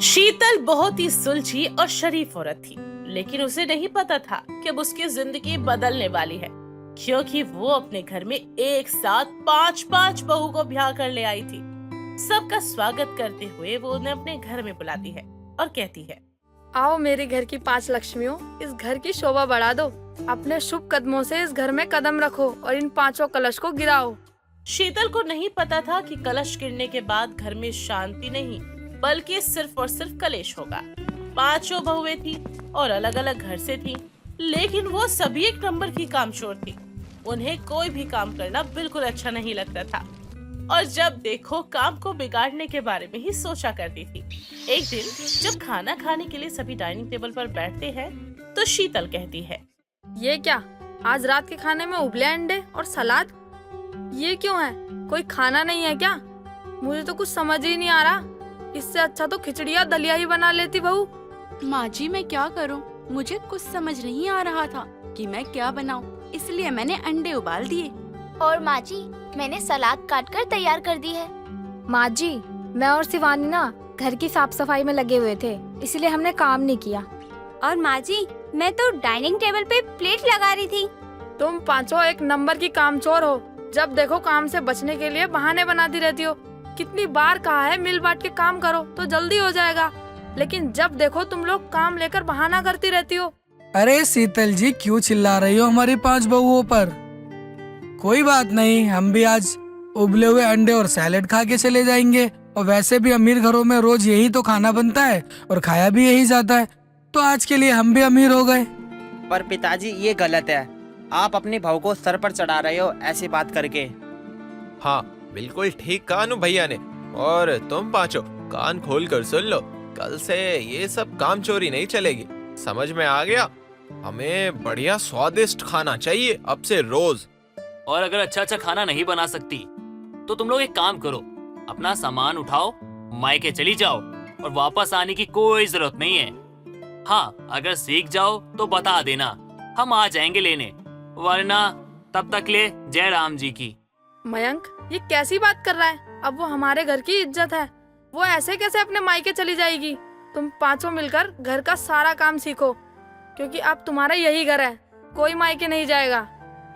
शीतल बहुत ही सुलझी और शरीफ औरत थी, लेकिन उसे नहीं पता था कि अब उसकी जिंदगी बदलने वाली है, क्योंकि वो अपने घर में एक साथ पांच पांच बहू को ब्याह कर ले आई थी। सबका स्वागत करते हुए वो उन्हें अपने घर में बुलाती है और कहती है, आओ मेरे घर की 5 लक्ष्मियों, इस घर की शोभा बढ़ा दो। अपने शुभ कदमों से इस घर में कदम रखो और इन 5 कलश को गिराओ। शीतल को नहीं पता था कि कलश गिरने के बाद घर में शांति नहीं बल्कि सिर्फ और सिर्फ कलेश होगा। 5 बहुएं थी और अलग अलग घर से थी, लेकिन वो सभी एक नंबर की कामचोर थी। उन्हें कोई भी काम करना बिल्कुल अच्छा नहीं लगता था और जब देखो काम को बिगाड़ने के बारे में ही सोचा करती थी। एक दिन जब खाना खाने के लिए सभी डाइनिंग टेबल पर बैठते हैं तो शीतल कहती है, ये क्या, आज रात के खाने में उबले अंडे और सलाद? ये क्यों है? कोई खाना नहीं है क्या? मुझे तो कुछ समझ ही नहीं आ रहा। इससे अच्छा तो खिचड़ी या दलिया ही बना लेती बहू। माँ जी, मैं क्या करूँ? मुझे कुछ समझ नहीं आ रहा था कि मैं क्या बनाऊँ, इसलिए मैंने अंडे उबाल दिए। और माँ जी, मैंने सलाद काट कर तैयार कर दी है। माँ जी, मैं और शिवानी ना घर की साफ सफाई में लगे हुए थे, इसलिए हमने काम नहीं किया। और माँ जी, मैं तो डाइनिंग टेबल पे प्लेट लगा रही थी। तुम 5 एक नंबर की कामचोर हो। जब देखो काम से बचने के लिए बहाने बनाती रहती हो। कितनी बार कहा है मिल बांट के काम करो तो जल्दी हो जाएगा, लेकिन जब देखो तुम लोग काम लेकर बहाना करती रहती हो। अरे शीतल जी, क्यों चिल्ला रही हो हमारी 5 बहुओं पर? कोई बात नहीं, हम भी आज उबले हुए अंडे और सैलेड खा के चले जाएंगे। और वैसे भी अमीर घरों में रोज यही तो खाना बनता है और खाया भी यही जाता है, तो आज के लिए हम भी अमीर हो गए। पर पिताजी, ये गलत है। आप अपनी बहू को सर पर चढ़ा रहे हो ऐसी बात करके। हाँ, बिल्कुल ठीक कहा अनु भैया ने। और तुम 5 कान खोल कर सुन लो, कल से ये सब काम चोरी नहीं चलेगी। समझ में आ गया? हमें बढ़िया स्वादिष्ट खाना चाहिए अब से रोज। और अगर अच्छा अच्छा खाना नहीं बना सकती तो तुम लोग एक काम करो, अपना सामान उठाओ, मायके चली जाओ और वापस आने की कोई जरूरत नहीं है। हाँ, अगर सीख जाओ तो बता देना, हम आ जाएंगे लेने, वरना तब तक ले जय राम जी की। मयंक, ये कैसी बात कर रहा है? अब वो हमारे घर की इज्जत है, वो ऐसे कैसे अपने मायके चली जाएगी? तुम 5 मिलकर घर का सारा काम सीखो, क्योंकि अब तुम्हारा यही घर है, कोई मायके नहीं जाएगा।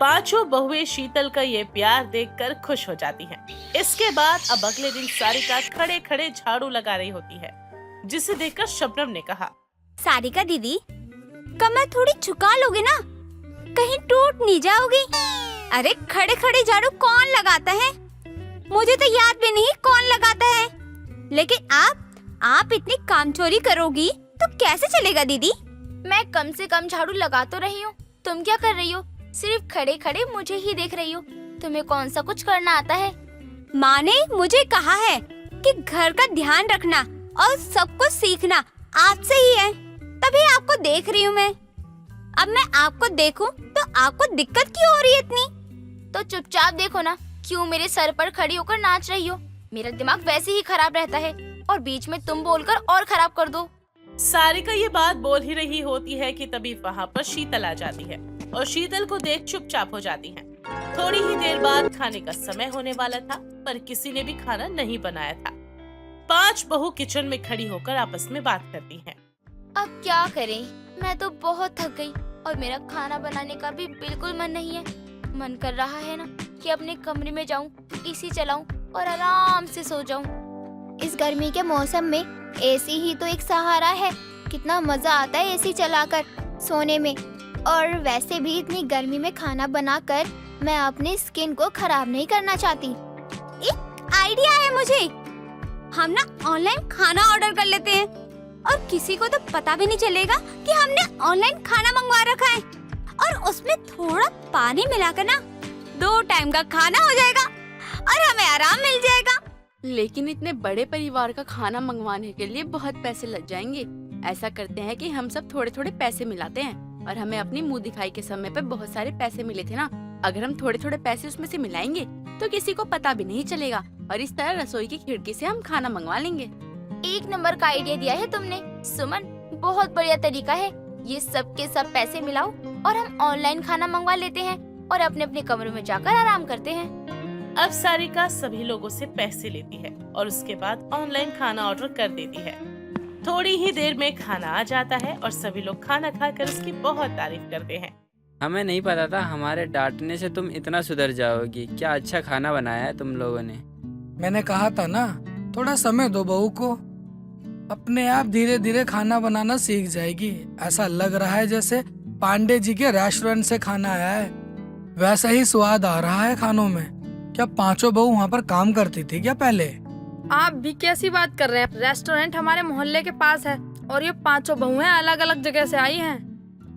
5 बहुएं शीतल का ये प्यार देखकर खुश हो जाती हैं। इसके बाद अब अगले दिन सारिका खड़े खड़े झाड़ू लगा रही होती है, जिसे देखकर शबनम ने कहा, सारिका दीदी, कमर थोड़ी झुका लोगे ना, कहीं टूट नहीं जाओगी। अरे खड़े खड़े झाड़ू कौन लगाता है? मुझे तो याद भी नहीं कौन लगाता है। लेकिन आप इतनी कामचोरी करोगी तो कैसे चलेगा दीदी? मैं कम से कम झाड़ू लगा तो रही हूँ, तुम क्या कर रही हो? सिर्फ खड़े खड़े मुझे ही देख रही हो। तुम्हें कौन सा कुछ करना आता है? माँ ने मुझे कहा है कि घर का ध्यान रखना और सब कुछ सीखना आपसे ही है, तभी आपको देख रही हूँ मैं। अब मैं आपको देखूं तो आपको दिक्कत क्यों हो रही है इतनी? तो चुपचाप देखो ना, क्यों मेरे सर पर खड़ी होकर नाच रही हो? मेरा दिमाग वैसे ही खराब रहता है और बीच में तुम बोलकर और खराब कर दो। सारिका ये बात बोल ही रही होती है कि तभी वहाँ पर शीतल आ जाती है और शीतल को देख चुपचाप हो जाती है। थोड़ी ही देर बाद खाने का समय होने वाला था, पर किसी ने भी खाना नहीं बनाया था। 5 बहू किचन में खड़ी होकर आपस में बात करती हैं। अब क्या करें, मैं तो बहुत थक गई और मेरा खाना बनाने का भी बिल्कुल मन नहीं है। मन कर रहा है ना कि अपने कमरे में जाऊं, एसी चलाऊं और आराम से सो जाऊं। इस गर्मी के मौसम में एसी ही तो एक सहारा है। कितना मजा आता है एसी चलाकर सोने में। और वैसे भी इतनी गर्मी में खाना बनाकर मैं अपनी स्किन को खराब नहीं करना चाहती। एक आइडिया है मुझे, हम ना ऑनलाइन खाना ऑर्डर कर लेते हैं और किसी को तो पता भी नहीं चलेगा कि हमने ऑनलाइन खाना मंगवा रखा है। और उसमें थोड़ा पानी मिलाकर ना 2 टाइम का खाना हो जाएगा और हमें आराम मिल जाएगा। लेकिन इतने बड़े परिवार का खाना मंगवाने के लिए बहुत पैसे लग जाएंगे। ऐसा करते हैं कि हम सब थोड़े थोड़े पैसे मिलाते हैं और हमें अपनी मुंह दिखाई के समय पे बहुत सारे पैसे मिले थे ना, अगर हम थोड़े थोड़े पैसे उसमें से मिलाएंगे तो किसी को पता भी नहीं चलेगा और इस तरह रसोई की खिड़की से हम खाना मंगवा लेंगे। एक नंबर का आइडिया दिया है तुमने सुमन, बहुत बढ़िया तरीका है। ये सब के सब पैसे मिलाओ और हम ऑनलाइन खाना मंगवा लेते हैं और अपने अपने कमरों में जाकर आराम करते हैं। अब सारिका सभी लोगों से पैसे लेती है और उसके बाद ऑनलाइन खाना ऑर्डर कर देती है। थोड़ी ही देर में खाना आ जाता है और सभी लोग खाना खाकर उसकी बहुत तारीफ करते हैं। हमें नहीं पता था हमारे डांटने से तुम इतना सुधर जाओगी। क्या अच्छा खाना बनाया है तुम लोगों ने। मैंने कहा था ना, थोड़ा समय दो बहू को, अपने आप धीरे धीरे खाना बनाना सीख जाएगी। ऐसा लग रहा है जैसे पांडे जी के रेस्टोरेंट से खाना आया है, वैसा ही स्वाद आ रहा है खानों में। क्या पांचों बहू वहाँ पर काम करती थी क्या पहले? आप भी कैसी बात कर रहे हैं? रेस्टोरेंट हमारे मोहल्ले के पास है और ये पांचों बहुएं अलग अलग जगह से आई हैं।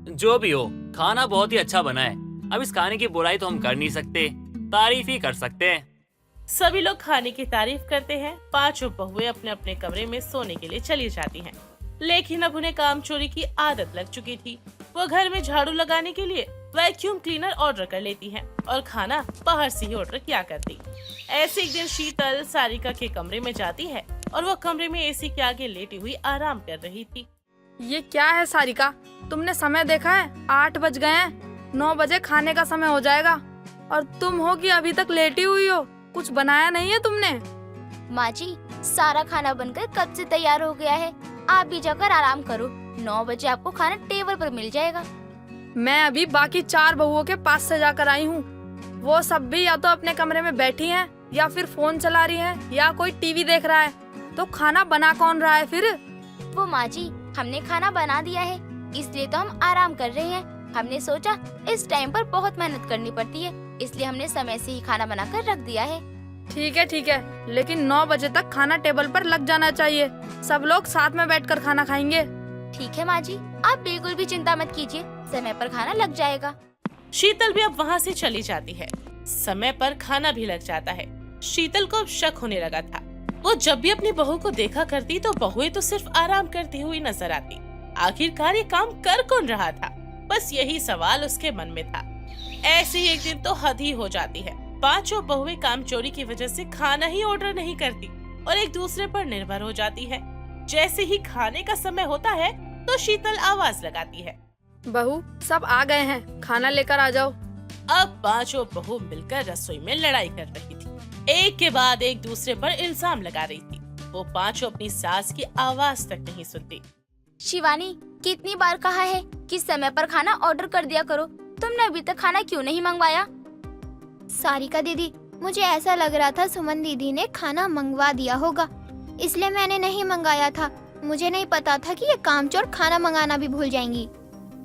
जो भी हो, खाना बहुत ही अच्छा बना है। अब इस खाने की बुराई तो हम कर नहीं सकते, तारीफ ही कर सकते हैं। सभी लोग खाने की तारीफ करते हैं। पांचों बहुएं अपने अपने कमरे में सोने के लिए चली जाती हैं। लेकिन अब उन्हें काम चोरी की आदत लग चुकी थी। वो घर में झाड़ू लगाने के लिए वैक्यूम क्लीनर ऑर्डर कर लेती हैं और खाना बाहर से ही ऑर्डर किया करती। ऐसे एक दिन शीतल सारिका के कमरे में जाती है और वो कमरे में एसी के आगे लेटी हुई आराम कर रही थी। ये क्या है सारिका, तुमने समय देखा है? 8 बज गए हैं, 9 बजे खाने का समय हो जाएगा और तुम हो कि अभी तक लेटी हुई हो। कुछ बनाया नहीं है तुमने? माँ जी, सारा खाना बनकर कब से तैयार हो गया है, आप भी जाकर आराम करो। 9 बजे आपको खाना टेबल पर मिल जाएगा। मैं अभी बाकी 4 बहुओं के पास से जाकर आई हूँ। वो सब भी या तो अपने कमरे में बैठी हैं, या फिर फोन चला रही हैं, या कोई टीवी देख रहा है। तो खाना बना कौन रहा है फिर? वो माँ जी, हमने खाना बना दिया है, इसलिए तो हम आराम कर रहे हैं। हमने सोचा इस टाइम पर बहुत मेहनत करनी पड़ती है, इसलिए हमने समय से ही खाना बनाकर रख दिया है। ठीक है, लेकिन 9 बजे तक खाना टेबल पर लग जाना चाहिए। सब लोग साथ में बैठकर खाना खाएंगे। ठीक है माँ जी, आप बिल्कुल भी चिंता मत कीजिए, समय पर खाना लग जाएगा। शीतल भी अब वहाँ से चली जाती है। समय पर खाना भी लग जाता है। शीतल को अब शक होने लगा था। वो जब भी अपनी बहू को देखा करती तो बहुएं तो सिर्फ आराम करती हुई नजर आती। आखिरकार ये काम कर कौन रहा था? बस यही सवाल उसके मन में था। ऐसे ही एक दिन तो हद ही हो जाती है। पांचों बहुएं काम चोरी की वजह से खाना ही ऑर्डर नहीं करती और एक दूसरे पर निर्भर हो जाती है। जैसे ही खाने का समय होता है तो शीतल आवाज लगाती है, बहू सब आ गए हैं, खाना लेकर आ जाओ। अब पांचों बहू मिलकर रसोई में लड़ाई कर रही थी। एक के बाद एक दूसरे पर इल्जाम लगा रही थी। वो पांचों अपनी सास की आवाज तक नहीं सुनती। शिवानी, कितनी बार कहा है कि समय पर खाना ऑर्डर कर दिया करो, तुमने अभी तक खाना क्यों नहीं मंगवाया? सारिका दीदी, मुझे ऐसा लग रहा था सुमन दीदी ने खाना मंगवा दिया होगा, इसलिए मैंने नहीं मंगाया था। मुझे नहीं पता था कि ये कामचोर खाना मंगाना भी भूल जाएंगी।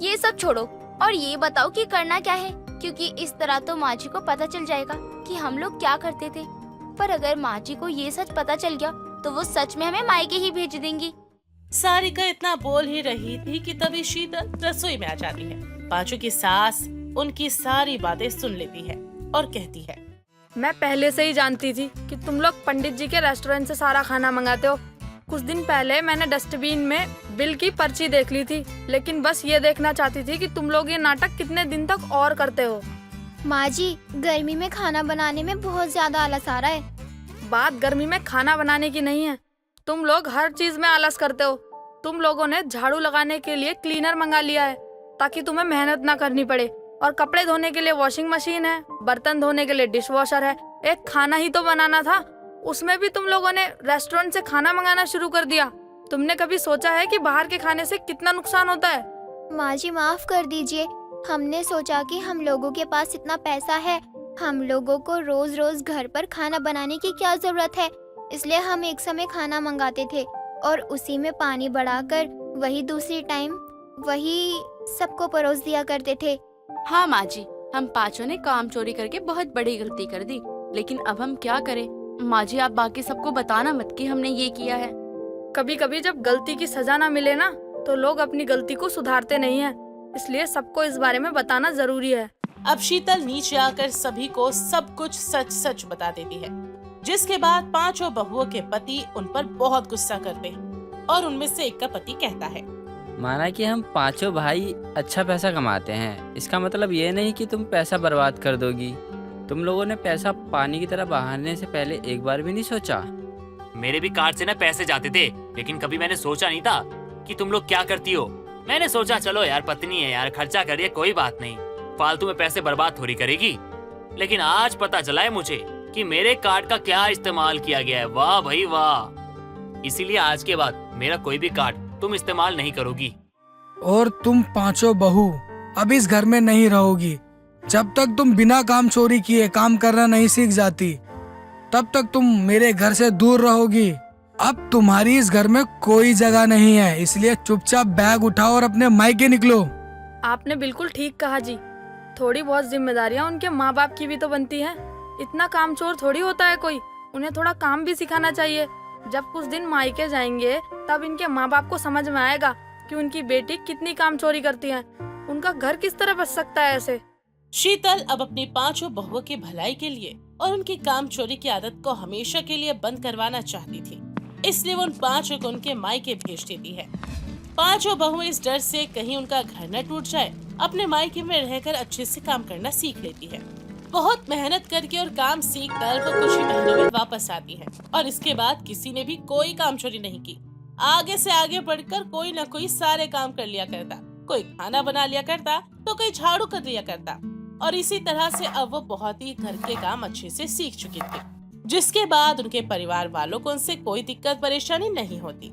ये सब छोड़ो और ये बताओ कि करना क्या है, क्योंकि इस तरह तो माँ जी को पता चल जाएगा कि हम लोग क्या करते थे। पर अगर माँ जी को ये सच पता चल गया तो वो सच में हमें मायके ही भेज देंगी। सारिका इतना बोल ही रही थी कि तभी शीतल रसोई में आ जाती है। पांचों की सास उनकी सारी बातें सुन लेती है और कहती है, मैं पहले से ही जानती थी कि तुम लोग पंडित जी के रेस्टोरेंट से सारा खाना मंगाते हो। कुछ दिन पहले मैंने डस्टबिन में बिल की पर्ची देख ली थी, लेकिन बस ये देखना चाहती थी कि तुम लोग ये नाटक कितने दिन तक और करते हो। माँ जी, गर्मी में खाना बनाने में बहुत ज्यादा आलस आ रहा है। बात गर्मी में खाना बनाने की नहीं है, तुम लोग हर चीज में आलस करते हो। तुम लोगों ने झाड़ू लगाने के लिए क्लीनर मंगा लिया है ताकि तुम्हें मेहनत ना करनी पड़े, और कपड़े धोने के लिए वॉशिंग मशीन है, बर्तन धोने के लिए डिश वॉशर है। एक खाना ही तो बनाना था, उसमें भी तुम लोगों ने रेस्टोरेंट से खाना मंगाना शुरू कर दिया। तुमने कभी सोचा है कि बाहर के खाने से कितना नुकसान होता है? माँ जी, माफ कर दीजिए, हमने सोचा कि हम लोगों के पास इतना पैसा है, हम लोगों को रोज रोज घर पर खाना बनाने की क्या जरूरत है, इसलिए हम एक समय खाना मंगाते थे और उसी में पानी बढ़ाकर वही दूसरी टाइम वही सबको परोस दिया करते थे। हाँ माँ जी, हम पांचों ने काम चोरी करके बहुत बड़ी गलती कर दी, लेकिन अब हम क्या करें? माँ जी, आप बाकी सबको बताना मत कि हमने ये किया है। कभी कभी जब गलती की सजा ना मिले ना, तो लोग अपनी गलती को सुधारते नहीं हैं, इसलिए सबको इस बारे में बताना जरूरी है। अब शीतल नीचे आकर सभी को सब कुछ सच सच बता देती है, जिसके बाद पांचों बहुओं के पति उन पर बहुत गुस्सा करते हैं और उनमें से एक का पति कहता है, माना कि हम पांचों भाई अच्छा पैसा कमाते हैं, इसका मतलब ये नहीं कि तुम पैसा बर्बाद कर दोगी। तुम लोगों ने पैसा पानी की तरह बहाने से पहले एक बार भी नहीं सोचा? मेरे भी कार्ड से ना पैसे जाते थे, लेकिन कभी मैंने सोचा नहीं था कि तुम लोग क्या करती हो। मैंने सोचा चलो यार, पत्नी है यार, खर्चा करिए, कोई बात नहीं, फालतू में पैसे बर्बाद थोड़ी करेगी। लेकिन आज पता चला है मुझे कि मेरे कार्ड का क्या इस्तेमाल किया गया है। वाह भाई वाह! इसीलिए आज के बाद मेरा कोई भी कार्ड तुम इस्तेमाल नहीं करोगी। और तुम पांचों बहू अब इस घर में नहीं रहोगी। जब तक तुम बिना काम चोरी किए काम करना नहीं सीख जाती तब तक तुम मेरे घर से दूर रहोगी। अब तुम्हारी इस घर में कोई जगह नहीं है, इसलिए चुपचाप बैग उठाओ और अपने मायके निकलो। आपने बिल्कुल ठीक कहा जी। थोड़ी बहुत जिम्मेदारियाँ उनके माँ बाप की भी तो बनती है। इतना कामचोर थोड़ी होता है कोई, उन्हें थोड़ा काम भी सिखाना चाहिए। जब कुछ दिन मायके जाएंगे तब इनके माँ बाप को समझ में आएगा कि उनकी बेटी कितनी काम चोरी करती है। उनका घर किस तरह बच सकता है ऐसे। शीतल अब अपनी पांचों बहुओं की भलाई के लिए और उनकी काम चोरी की आदत को हमेशा के लिए बंद करवाना चाहती थी, इसलिए वो उन पांचों को उनके मायके भेज देती है। पांचों बहुएं इस डर से कहीं उनका घर न टूट जाए अपने मायके में रहकर अच्छे से काम करना सीख लेती है। बहुत मेहनत करके और काम सीख कर वो कुछ ही महीनों में वापस आती है और इसके बाद किसी ने भी कोई काम चोरी नहीं की। आगे से आगे बढ़कर कोई न कोई सारे काम कर लिया करता, कोई खाना बना लिया करता तो कोई झाड़ू कर लिया करता, और इसी तरह से अब वो बहुत ही घर के काम अच्छे से सीख चुकी थी, जिसके बाद उनके परिवार वालों को उनसे कोई दिक्कत परेशानी नहीं होती।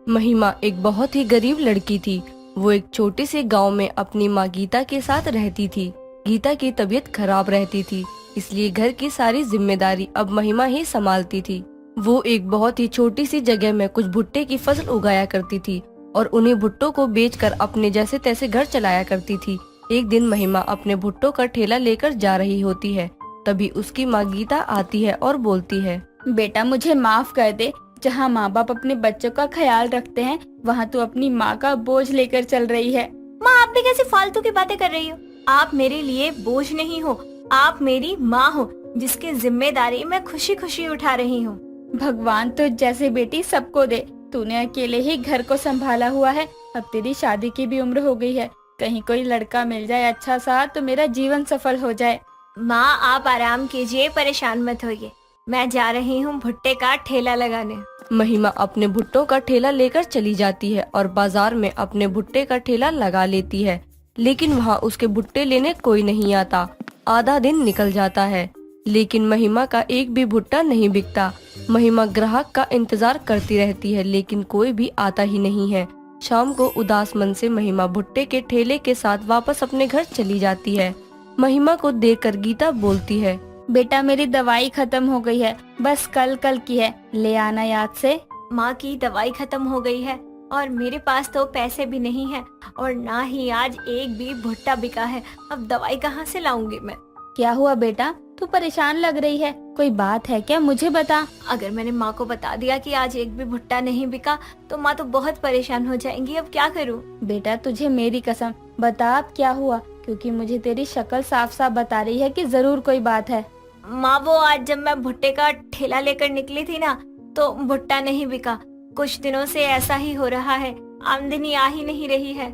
महिमा एक बहुत ही गरीब लड़की थी। वो एक छोटे से गांव में अपनी माँ गीता के साथ रहती थी। गीता की तबीयत खराब रहती थी, इसलिए घर की सारी जिम्मेदारी अब महिमा ही संभालती थी। वो एक बहुत ही छोटी सी जगह में कुछ भुट्टे की फसल उगाया करती थी और उन्हीं भुट्टों को बेचकर अपने जैसे तैसे घर चलाया करती थी। एक दिन महिमा अपने भुट्टों का ठेला लेकर जा रही होती है, तभी उसकी माँ गीता आती है और बोलती है, बेटा मुझे माफ कर दे। जहाँ माँ बाप अपने बच्चों का ख्याल रखते हैं वहाँ तू अपनी माँ का बोझ लेकर चल रही है। माँ, आप भी कैसी फालतू की बातें कर रही हो? आप मेरे लिए बोझ नहीं हो, आप मेरी माँ हो जिसकी जिम्मेदारी मैं खुशी खुशी उठा रही हूँ। भगवान तो जैसे बेटी सबको दे। तूने अकेले ही घर को संभाला हुआ है। अब तेरी शादी की भी उम्र हो गई है। कहीं कोई लड़का मिल जाए अच्छा सा तो मेरा जीवन सफल हो जाए। माँ, आप आराम कीजिए, परेशान मत होइए। मैं जा रही हूँ भुट्टे का ठेला लगाने। महिमा अपने भुट्टों का ठेला लेकर चली जाती है और बाजार में अपने भुट्टे का ठेला लगा लेती है, लेकिन वहाँ उसके भुट्टे लेने कोई नहीं आता। आधा दिन निकल जाता है, लेकिन महिमा का एक भी भुट्टा नहीं बिकता। महिमा ग्राहक का इंतजार करती रहती है, लेकिन कोई भी आता ही नहीं है। शाम को उदास मन से महिमा भुट्टे के ठेले के साथ वापस अपने घर चली जाती है। महिमा को देखकर गीता बोलती है, बेटा मेरी दवाई खत्म हो गई है, बस कल की है, ले आना याद से। माँ की दवाई खत्म हो गई है और मेरे पास तो पैसे भी नहीं है और ना ही आज एक भी भुट्टा बिका है। अब दवाई कहाँ से लाऊंगी मैं? क्या हुआ बेटा, तू परेशान लग रही है? कोई बात है क्या, मुझे बता। अगर मैंने माँ को बता दिया कि आज एक भी भुट्टा नहीं बिका तो माँ तो बहुत परेशान हो जाएंगी। अब क्या करूँ? बेटा तुझे मेरी कसम बता अब क्या हुआ, क्योंकि मुझे तेरी शक्ल साफ साफ बता रही है कि जरूर कोई बात है। माँ, वो आज जब मैं भुट्टे का ठेला लेकर निकली थी ना तो भुट्टा नहीं बिका। कुछ दिनों से ऐसा ही हो रहा है, आमदनी आ ही नहीं रही है।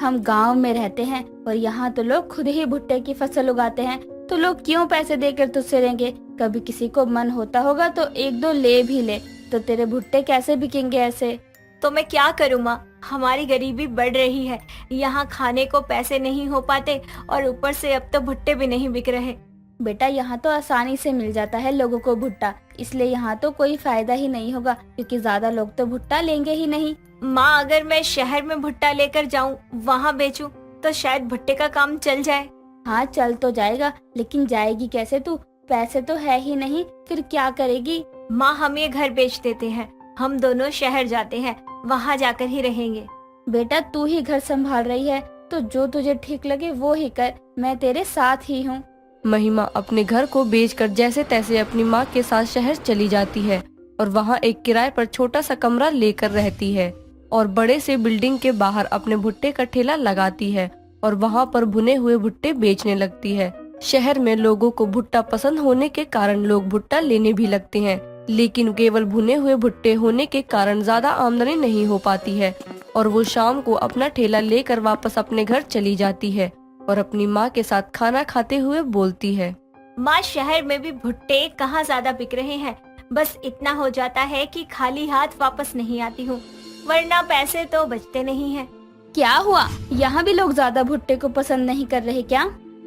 हम गांव में रहते हैं और यहाँ तो लोग खुद ही भुट्टे की फसल उगाते हैं, तो लोग क्यों पैसे देकर तुझसे लेंगे? कभी किसी को मन होता होगा तो एक दो ले भी ले, तो तेरे भुट्टे कैसे बिकेंगे ऐसे? तो मैं क्या करूँ माँ, हमारी गरीबी बढ़ रही है। यहाँ खाने को पैसे नहीं हो पाते और ऊपर से अब तो भुट्टे भी नहीं बिक रहे। बेटा यहाँ तो आसानी से मिल जाता है लोगों को भुट्टा, इसलिए यहाँ तो कोई फायदा ही नहीं होगा, क्योंकि ज्यादा लोग तो भुट्टा लेंगे ही नहीं। माँ, अगर मैं शहर में भुट्टा लेकर जाऊँ, वहाँ बेचूं, तो शायद भुट्टे का काम चल जाए। हाँ चल तो जाएगा, लेकिन जाएगी कैसे तू? पैसे तो है ही नहीं, फिर क्या करेगी? माँ, हम ये घर बेच देते हैं, हम दोनों शहर जाते हैं, वहाँ जाकर ही रहेंगे। बेटा तू ही घर संभाल रही है तो जो तुझे ठीक लगे वो ही कर, मैं तेरे साथ ही हूँ। महिमा अपने घर को बेचकर जैसे तैसे अपनी माँ के साथ शहर चली जाती है और वहाँ एक किराए पर छोटा सा कमरा लेकर रहती है और बड़े से बिल्डिंग के बाहर अपने भुट्टे का ठेला लगाती है और वहाँ पर भुने हुए भुट्टे बेचने लगती है। शहर में लोगों को भुट्टा पसंद होने के कारण लोग भुट्टा लेने भी लगते हैं, लेकिन केवल भुने हुए भुट्टे होने के कारण ज्यादा आमदनी नहीं हो पाती है और वो शाम को अपना ठेला लेकर वापस अपने घर चली जाती है और अपनी माँ के साथ खाना खाते हुए बोलती है, माँ, शहर में भी भुट्टे कहाँ ज्यादा बिक रहे हैं। बस इतना हो जाता है कि खाली हाथ वापस नहीं आती हूँ, वरना पैसे तो बचते नहीं हैं। क्या हुआ, यहाँ भी लोग ज्यादा भुट्टे को पसंद नहीं कर रहे क्या?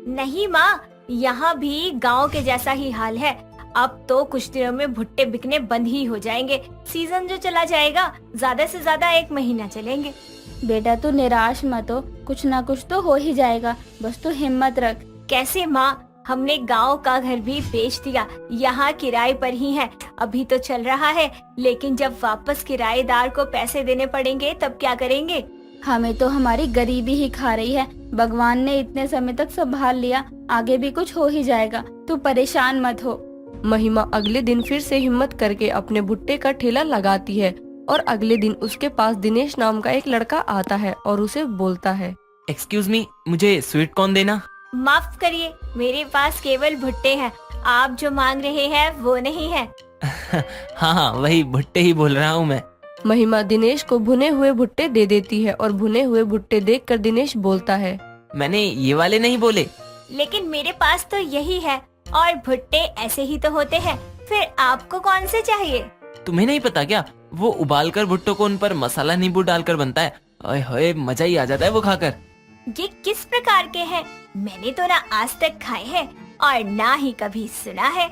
नहीं माँ, यहाँ भी गांव के जैसा ही हाल है। अब तो कुछ दिनों में भुट्टे बिकने बंद ही हो जाएंगे। सीजन जो चला जाएगा ज्यादा से ज्यादा 1 महीना चलेंगे। बेटा तू निराश मत हो, कुछ ना कुछ तो हो ही जाएगा, बस तू हिम्मत रख। कैसे माँ? हमने गांव का घर भी बेच दिया, यहाँ किराए पर ही है। अभी तो चल रहा है, लेकिन जब वापस किराएदार को पैसे देने पड़ेंगे तब क्या करेंगे? हमें तो हमारी गरीबी ही खा रही है। भगवान ने इतने समय तक संभाल लिया, आगे भी कुछ हो ही जाएगा, तू परेशान मत हो। महिमा अगले दिन फिर से हिम्मत करके अपने भुट्टे का ठेला लगाती है और अगले दिन उसके पास दिनेश नाम का एक लड़का आता है और उसे बोलता है, एक्सक्यूज मी, मुझे स्वीट कॉर्न देना। माफ करिए, मेरे पास केवल भुट्टे हैं, आप जो मांग रहे हैं वो नहीं है। हाँ, वही भुट्टे ही बोल रहा हूँ मैं। महिमा दिनेश को भुने हुए भुट्टे दे देती है और भुने हुए भुट्टे देखकर दिनेश बोलता है, मैंने ये वाले नहीं बोले। लेकिन मेरे पास तो यही है और भुट्टे ऐसे ही तो होते हैं, फिर आपको कौन से चाहिए? तुम्हें नहीं पता क्या, वो उबाल कर भुट्टो को उन पर मसाला नींबू डालकर बनता है। ओए होए, मजा ही आ जाता है वो खाकर। ये किस प्रकार के हैं? मैंने तो ना आज तक खाए हैं और ना ही कभी सुना है।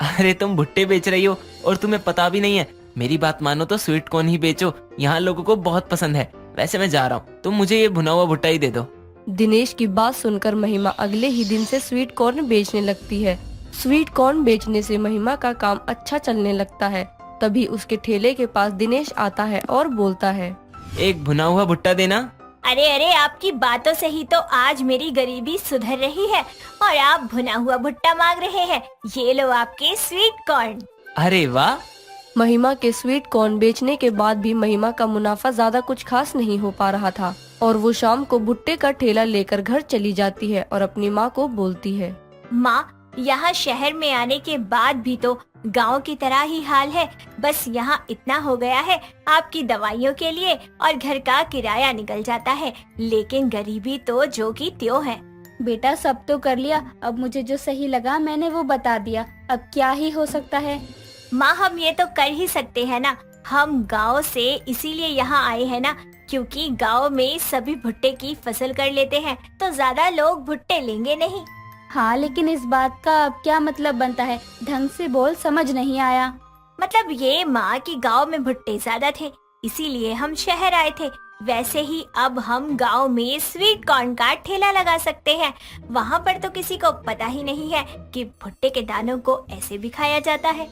अरे तुम भुट्टे बेच रही हो और तुम्हें पता भी नहीं है। मेरी बात मानो तो स्वीट कॉर्न ही बेचो, यहाँ लोगों को बहुत पसंद है। वैसे मैं जा रहा हूँ, तुम मुझे ये भुना हुआ भुट्टा ही दे दो। दिनेश की बात सुनकर महिमा अगले ही दिन से स्वीट कॉर्न बेचने लगती है। स्वीट कॉर्न बेचने से महिमा का काम अच्छा चलने लगता है। तभी उसके ठेले के पास दिनेश आता है और बोलता है, एक भुना हुआ भुट्टा देना। अरे अरे, आपकी बातों से ही तो आज मेरी गरीबी सुधर रही है और आप भुना हुआ भुट्टा मांग रहे हैं। ये लो आपके स्वीट कॉर्न। अरे वाह। महिमा के स्वीट कॉर्न बेचने के बाद भी महिमा का मुनाफा ज्यादा कुछ खास नहीं हो पा रहा था और वो शाम को भुट्टे का ठेला लेकर घर चली जाती है और अपनी माँ को बोलती है, माँ, यहाँ शहर में आने के बाद भी तो गांव की तरह ही हाल है। बस यहाँ इतना हो गया है, आपकी दवाइयों के लिए और घर का किराया निकल जाता है, लेकिन गरीबी तो जो की त्यों है। बेटा सब तो कर लिया, अब मुझे जो सही लगा मैंने वो बता दिया, अब क्या ही हो सकता है। माँ, हम ये तो कर ही सकते हैं ना। हम गांव से इसीलिए यहाँ आए हैं ना, क्योंकि गांव में सभी भुट्टे की फसल कर लेते हैं, तो ज्यादा लोग भुट्टे लेंगे नहीं। हाँ, लेकिन इस बात का अब क्या मतलब बनता है? ढंग से बोल, समझ नहीं आया। मतलब ये माँ कि गांव में भुट्टे ज्यादा थे, इसीलिए हम शहर आए थे। वैसे ही अब हम गांव में स्वीट कॉर्न का ठेला लगा सकते हैं। वहाँ पर तो किसी को पता ही नहीं है कि भुट्टे के दानों को ऐसे भी खाया जाता है।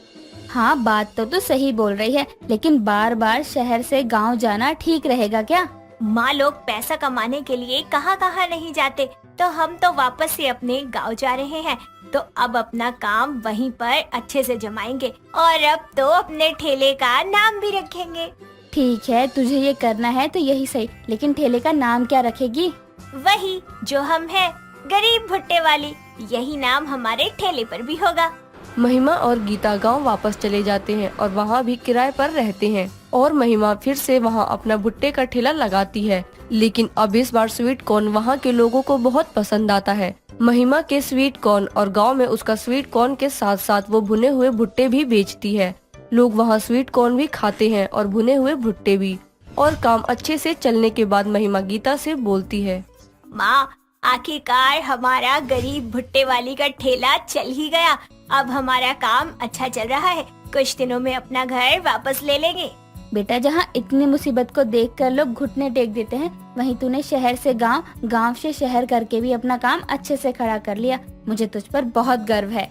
हाँ, बात तो सही बोल रही है, लेकिन बार बार शहर से गांव जाना ठीक रहेगा क्या? माँ, लोग पैसा कमाने के लिए कहाँ कहाँ नहीं जाते, तो हम तो वापस से अपने गांव जा रहे हैं, तो अब अपना काम वहीं पर अच्छे से जमाएंगे और अब तो अपने ठेले का नाम भी रखेंगे। ठीक है, तुझे ये करना है तो यही सही, लेकिन ठेले का नाम क्या रखेगी? वही जो हम हैं, गरीब भुट्टे वाली। यही नाम हमारे ठेले पर भी होगा। महिमा और गीता गांव वापस चले जाते हैं और वहाँ भी किराए पर रहते हैं और महिमा फिर से वहाँ अपना भुट्टे का ठेला लगाती है। लेकिन अब इस बार स्वीट कॉर्न वहाँ के लोगों को बहुत पसंद आता है। महिमा के स्वीट कॉर्न और गांव में उसका स्वीट कॉर्न के साथ साथ वो भुने हुए भुट्टे भी बेचती है। लोग वहाँ स्वीट कॉर्न भी खाते हैं और भुने हुए भुट्टे भी। और काम अच्छे से चलने के बाद महिमा गीता से बोलती है, माँ, आखिरकार हमारा गरीब भुट्टे वाली का ठेला चल ही गया। अब हमारा काम अच्छा चल रहा है, कुछ दिनों में अपना घर वापस ले लेंगे। बेटा, जहाँ इतनी मुसीबत को देखकर लोग घुटने टेक देते हैं, वहीं तूने शहर से गांव, गांव से शहर करके भी अपना काम अच्छे से खड़ा कर लिया। मुझे तुझ पर बहुत गर्व है।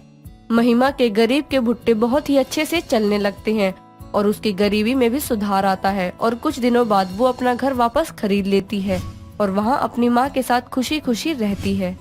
महिमा के गरीब के भुट्टे बहुत ही अच्छे से चलने लगते हैं और उसकी गरीबी में भी सुधार आता है और कुछ दिनों बाद वो अपना घर वापस खरीद लेती है और वहाँ अपनी माँ के साथ खुशी खुशी रहती है।